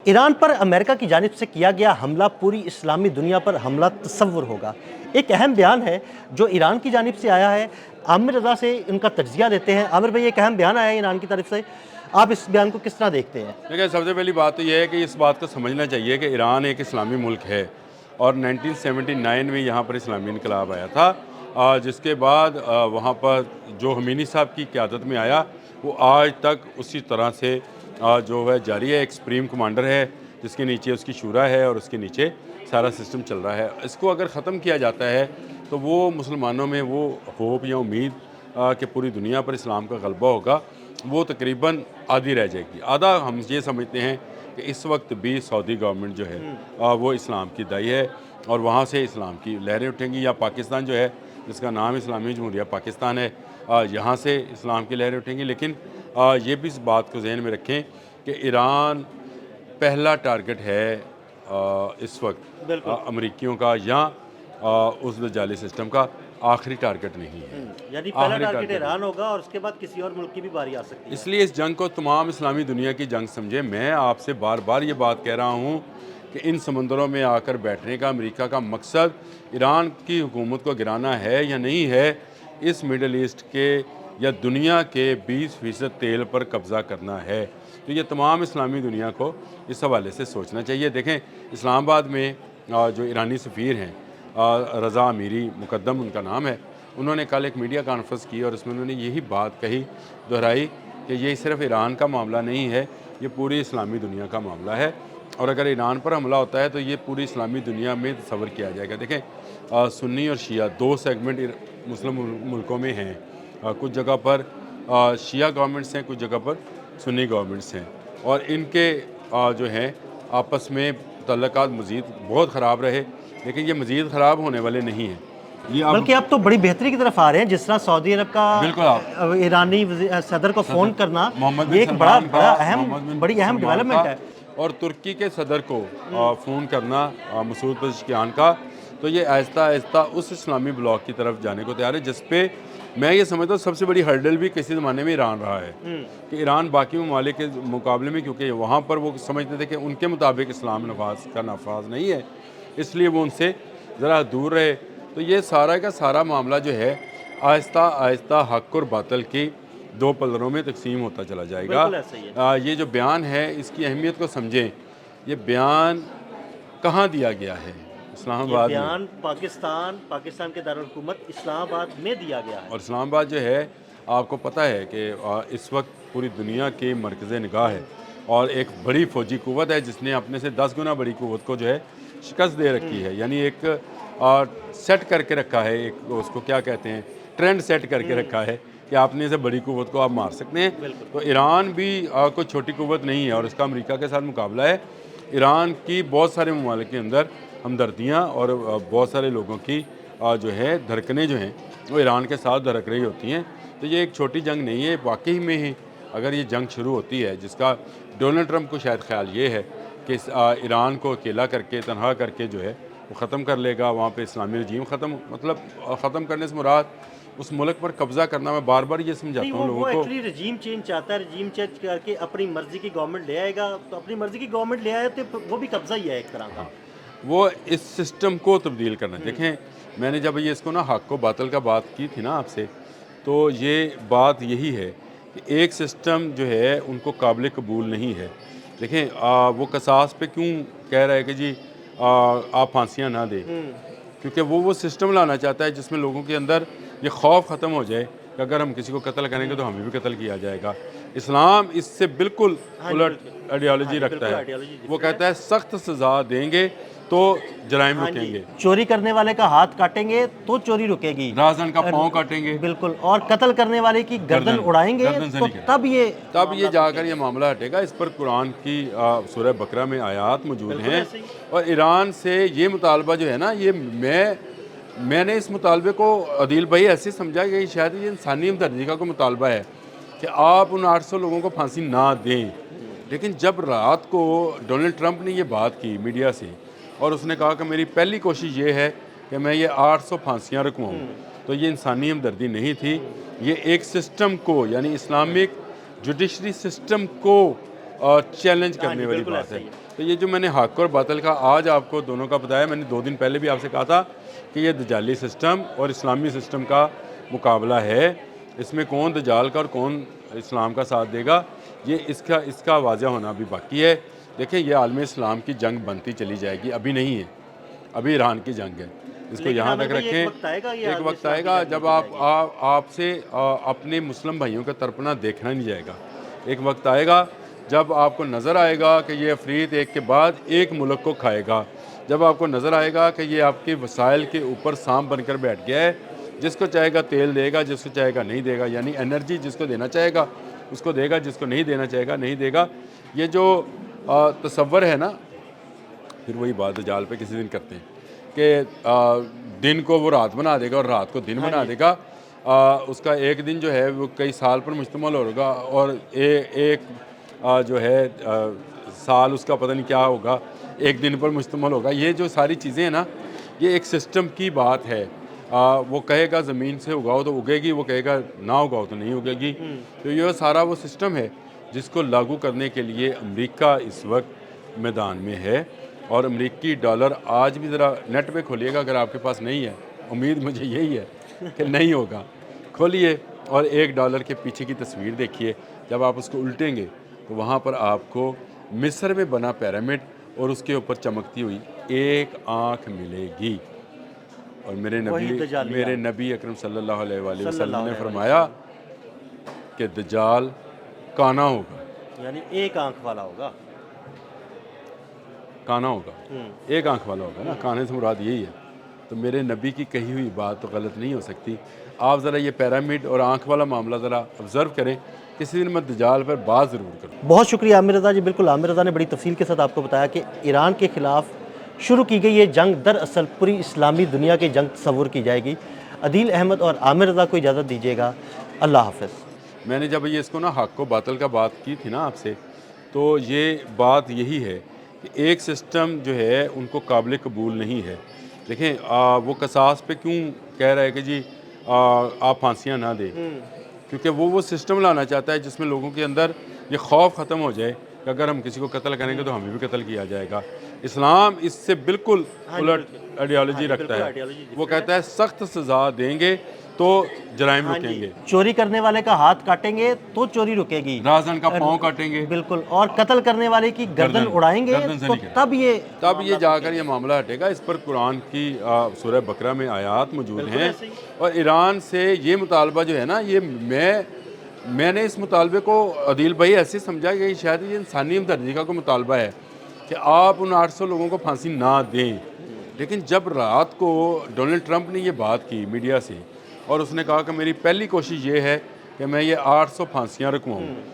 ایران پر امریکہ کی جانب سے کیا گیا حملہ پوری اسلامی دنیا پر حملہ تصور ہوگا۔ ایک اہم بیان ہے جو ایران کی جانب سے آیا ہے، عامر رضا سے ان کا تجزیہ دیتے ہیں۔ عامر بھائی، ایک اہم بیان آیا ہے ایران کی طرف سے، آپ اس بیان کو کس طرح دیکھتے ہیں؟ دیکھیں، سب سے پہلی بات تو یہ ہے کہ اس بات کو سمجھنا چاہیے کہ ایران ایک اسلامی ملک ہے اور 1979 میں یہاں پر اسلامی انقلاب آیا تھا، جس کے بعد وہاں پر جو خمینی صاحب کی قیادت میں آیا وہ آج تک اسی طرح سے جو ہے جاری ہے۔ ایک سپریم کمانڈر ہے جس کے نیچے اس کی شورا ہے اور اس کے نیچے سارا سسٹم چل رہا ہے۔ اس کو اگر ختم کیا جاتا ہے تو وہ مسلمانوں میں وہ ہوپ یا امید کہ پوری دنیا پر اسلام کا غلبہ ہوگا وہ تقریباً آدھی رہ جائے گی۔ آدھا ہم یہ سمجھتے ہیں کہ اس وقت بھی سعودی گورنمنٹ جو ہے وہ اسلام کی دائی ہے اور وہاں سے اسلام کی لہریں اٹھیں گی، یا پاکستان جو ہے جس کا نام اسلامی جمہوریہ پاکستان ہے، یہاں سے اسلام کی لہریں اٹھیں گی۔ لیکن یہ بھی اس بات کو ذہن میں رکھیں کہ ایران پہلا ٹارگٹ ہے اس وقت امریکیوں کا یا اس دجالی سسٹم کا، آخری ٹارگٹ نہیں ہے۔ یعنی پہلا ٹارگٹ ایران ہوگا اور اس کے بعد کسی اور ملک کی بھی باری آ سکتی ہے۔ اس لیے اس جنگ کو تمام اسلامی دنیا کی جنگ سمجھے۔ میں آپ سے بار بار یہ بات کہہ رہا ہوں کہ ان سمندروں میں آ کر بیٹھنے کا امریکہ کا مقصد ایران کی حکومت کو گرانا ہے یا نہیں ہے، اس مڈل ایسٹ کے یا دنیا کے 20% تیل پر قبضہ کرنا ہے۔ تو یہ تمام اسلامی دنیا کو اس حوالے سے سوچنا چاہیے۔ دیکھیں، اسلام آباد میں جو ایرانی سفیر ہیں، رضا امیری مقدم ان کا نام ہے، انہوں نے کل ایک میڈیا کانفرنس کی اور اس میں انہوں نے یہی بات کہی، دہرائی کہ یہ صرف ایران کا معاملہ نہیں ہے، یہ پوری اسلامی دنیا کا معاملہ ہے، اور اگر ایران پر حملہ ہوتا ہے تو یہ پوری اسلامی دنیا میں تصور کیا جائے گا۔ دیکھیں، سنی اور شیعہ دو سیگمنٹ مسلم ملکوں میں ہیں، کچھ جگہ پر شیعہ گورنمنٹس ہیں، کچھ جگہ پر سنی گورنمنٹس ہیں، اور ان کے جو ہیں آپس میں تعلقات مزید بہت خراب رہے، لیکن یہ مزید خراب ہونے والے نہیں ہیں۔ بلکہ اب تو بڑی بہتری کی طرف آ رہے ہیں، جس طرح سعودی عرب کا ایرانی ایرانی کو فون کرنا، یہ ایک بڑی اہم ڈیولپمنٹ ہے۔ اور ترکی کے صدر کو فون کرنا مسعود پزشکیان کا، تو یہ آہستہ آہستہ اس اسلامی بلاک کی طرف جانے کو تیار ہے جس پہ میں یہ سمجھتا ہوں سب سے بڑی ہرڈل بھی کسی زمانے میں ایران رہا ہے، کہ ایران باقی ممالک کے مقابلے میں، کیونکہ وہاں پر وہ سمجھتے تھے کہ ان کے مطابق اسلام نافذ نہیں ہے، اس لیے وہ ان سے ذرا دور رہے۔ تو یہ سارا کا سارا معاملہ جو ہے آہستہ آہستہ حق اور باطل کی دو پلڑوں میں تقسیم ہوتا چلا جائے گا۔ یہ جو بیان ہے اس کی اہمیت کو سمجھیں، یہ بیان کہاں دیا گیا ہے؟ اسلام آباد میں۔ بیان پاکستان کے دارالحکومت اسلام آباد میں دیا گیا ہے، اور اسلام آباد جو ہے آپ کو پتہ ہے کہ اس وقت پوری دنیا کے مرکز نگاہ ہے، اور ایک بڑی فوجی قوت ہے جس نے اپنے سے 10 گنا بڑی قوت کو جو ہے شکست دے رکھی ہے، یعنی ایک سیٹ کر کے رکھا ہے، ایک اس کو کیا کہتے ہیں، ٹرینڈ سیٹ کر کے رکھا ہے کہ اپنے سے بڑی قوت کو آپ مار سکتے ہیں۔ تو ایران بھی کوئی چھوٹی قوت نہیں ہے اور اس کا امریکہ کے ساتھ مقابلہ ہے۔ ایران کی بہت سارے ممالک کے اندر ہمدردیاں اور بہت سارے لوگوں کی جو ہے دھڑکنیں جو ہیں وہ ایران کے ساتھ دھڑک رہی ہوتی ہیں۔ تو یہ ایک چھوٹی جنگ نہیں ہے، واقعی میں ہی اگر یہ جنگ شروع ہوتی ہے، جس کا ڈونلڈ ٹرمپ کو شاید خیال یہ ہے کہ ایران کو اکیلا کر کے تنہا کر کے جو ہے وہ ختم کر لے گا، وہاں پہ اسلامی رجیم ختم کرنے سے مراد اس ملک پر قبضہ کرنا۔ میں بار بار یہ سمجھاتا ہوں لوگوں کو، ایکچولی رجیم چینج چاہتا ہے، رجیم چینج کر کے اپنی مرضی کی گورنمنٹ لے آئے گا، تو اپنی مرضی کی گورنمنٹ لے آئے تو وہ بھی قبضہ ہی ہے ایک طرح کا، وہ اس سسٹم کو تبدیل کرنا۔ دیکھیں، میں نے جب یہ اس کو نا حق و باطل کا بات کی تھی نا آپ سے، تو یہ بات یہی ہے کہ ایک سسٹم جو ہے ان کو قابل قبول نہیں ہے۔ دیکھیں، وہ قصاص پہ کیوں کہہ رہا ہے کہ جی آپ پھانسیاں نہ دیں، کیونکہ وہ سسٹم لانا چاہتا ہے جس میں لوگوں کے اندر یہ خوف ختم ہو جائے کہ اگر ہم کسی کو قتل کریں گے تو ہمیں بھی قتل کیا جائے گا۔ اسلام اس سے بالکل الٹ آئیڈیالوجی رکھتا ہے، وہ کہتا ہے سخت سزا دیں گے تو جرائم رکیں گے، چوری کرنے والے کا ہاتھ کاٹیں گے تو چوری رکے گی، رازن کا پاؤں کاٹیں گے، بالکل، اور قتل کرنے والے کی گردن اڑائیں گے تو تب یہ جا کر یہ معاملہ ہٹے گا۔ اس پر قرآن کی سورہ بقرہ میں آیات موجود ہیں، اور ایران سے یہ مطالبہ جو ہے نا، یہ میں نے اس مطالبے کو عدیل بھائی ایسے سمجھا کہ شاید یہ انسانی ہمدردی کا کوئی مطالبہ ہے کہ آپ ان 800 لوگوں کو پھانسی نہ دیں۔ لیکن جب رات کو ڈونلڈ ٹرمپ نے یہ بات کی میڈیا سے اور اس نے کہا کہ میری پہلی کوشش یہ ہے کہ میں یہ 800 پھانسیاں رکواؤں، تو یہ انسانی ہمدردی نہیں تھی، یہ ایک سسٹم کو، یعنی اسلامک جوڈیشری سسٹم کو چیلنج کرنے والی بات ہے۔ تو یہ جو میں نے حق اور باطل کا آج آپ کو دونوں کا بتایا، میں نے 2 دن پہلے بھی آپ سے کہا تھا کہ یہ دجالی سسٹم اور اسلامی سسٹم کا مقابلہ ہے، اس میں کون دجال کا اور کون اسلام کا ساتھ دے گا، یہ اس کا واضح ہونا بھی باقی ہے۔ دیکھیں یہ عالم اسلام کی جنگ بنتی چلی جائے گی، ابھی نہیں ہے، ابھی ایران کی جنگ ہے، اس کو یہاں تک رکھیں۔ ایک وقت آئے گا جب آپ سے اپنے مسلم بھائیوں کا ترپنا دیکھنا نہیں جائے گا، ایک وقت آئے گا جب آپ کو نظر آئے گا کہ یہ عفریت ایک کے بعد ایک ملک کو کھائے گا، جب آپ کو نظر آئے گا کہ یہ آپ کے وسائل کے اوپر سانپ بن کر بیٹھ گیا ہے، جس کو چاہے گا تیل دے گا، جس کو چاہے گا نہیں دے گا، یعنی انرجی جس کو دینا چاہے گا اس کو دے گا، جس کو نہیں دینا چاہے گا نہیں دے گا۔ یہ جو تصور ہے نا، پھر وہی بات دجال پہ کسی دن کرتے ہیں کہ دن کو وہ رات بنا دے گا اور رات کو دن بنا دے گا، اس کا ایک دن جو ہے وہ کئی سال پر مشتمل ہوگا، اور ایک جو ہے سال اس کا پتہ نہیں کیا ہوگا، ایک دن پر مشتمل ہوگا۔ یہ جو ساری چیزیں ہیں نا، یہ ایک سسٹم کی بات ہے۔ وہ کہے گا زمین سے اگاؤ تو اگے گی، وہ کہے گا نہ اگاؤ تو نہیں اگے گی۔ تو یہ سارا وہ سسٹم ہے جس کو لاگو کرنے کے لیے امریکہ اس وقت میدان میں ہے، اور امریکی ڈالر آج بھی ذرا نیٹ پہ کھولیے گا، اگر آپ کے پاس نہیں ہے، امید مجھے یہی ہے کہ نہیں ہوگا، کھولیے اور $1 کے پیچھے کی تصویر دیکھیے، جب آپ اس کو الٹیں گے تو وہاں پر آپ کو مصر میں بنا پیرامڈ اور اس کے اوپر چمکتی ہوئی ایک آنکھ ملے گی، اور میرے نبی اکرم صلی اللہ علیہ وآلہ وسلم نے فرمایا کہ دجال کانا ہوگا، یعنی ایک آنکھ والا ہوگا، کانا ہوگا، ایک آنکھ والا ہوگا نا، کانے سے مراد یہی ہے۔ تو میرے نبی کی کہی ہوئی بات تو غلط نہیں ہو سکتی۔ آپ ذرا یہ پیرامڈ اور آنکھ والا معاملہ ذرا آبزرو کریں، کسی دن میں دجال پر بات ضرور کروں۔ بہت شکریہ عامر رضا جی، بالکل عامر رضا نے بڑی تفصیل کے ساتھ آپ کو بتایا کہ ایران کے خلاف شروع کی گئی یہ جنگ دراصل پوری اسلامی دنیا کی جنگ تصور کی جائے گی۔ عدیل احمد اور عامر رضا کو اجازت دیجیے گا، اللہ حافظ۔ میں نے جب یہ اس کو نا حق و باطل کا بات کی تھی نا آپ سے، تو یہ بات یہی ہے کہ ایک سسٹم جو ہے ان کو قابل قبول نہیں ہے۔ دیکھیں وہ قصاص پہ کیوں کہہ رہا ہے کہ جی آپ پھانسیاں نہ دیں، کیونکہ وہ سسٹم لانا چاہتا ہے جس میں لوگوں کے اندر یہ خوف ختم ہو جائے کہ اگر ہم کسی کو قتل کریں گے تو ہمیں بھی قتل کیا جائے گا۔ اسلام اس سے بالکل الٹ آئیڈیالوجی رکھتا ہے، وہ کہتا ہے سخت سزا دیں گے تو جرائم رکیں گے، چوری کرنے والے کا ہاتھ کاٹیں گے تو چوری رکے گی، رازن کا پاؤں کاٹیں گے، بالکل، اور قتل کرنے والے کی گردن اڑائیں گے تو تب یہ جا کر یہ معاملہ ہٹے گا۔ اس پر قرآن کی سورہ بقرہ میں آیات موجود ہیں، اور ایران سے یہ مطالبہ جو ہے نا، یہ میں نے اس مطالبے کو عدیل بھائی ایسے سمجھا کہ شاید یہ انسانی ہمدردی کا کوئی مطالبہ ہے کہ آپ ان 800 لوگوں کو پھانسی نہ دیں، لیکن جب رات کو ڈونلڈ ٹرمپ نے یہ بات کی میڈیا سے، اور اس نے کہا کہ میری پہلی کوشش یہ ہے کہ میں یہ 800 پھانسیاں رکواؤں،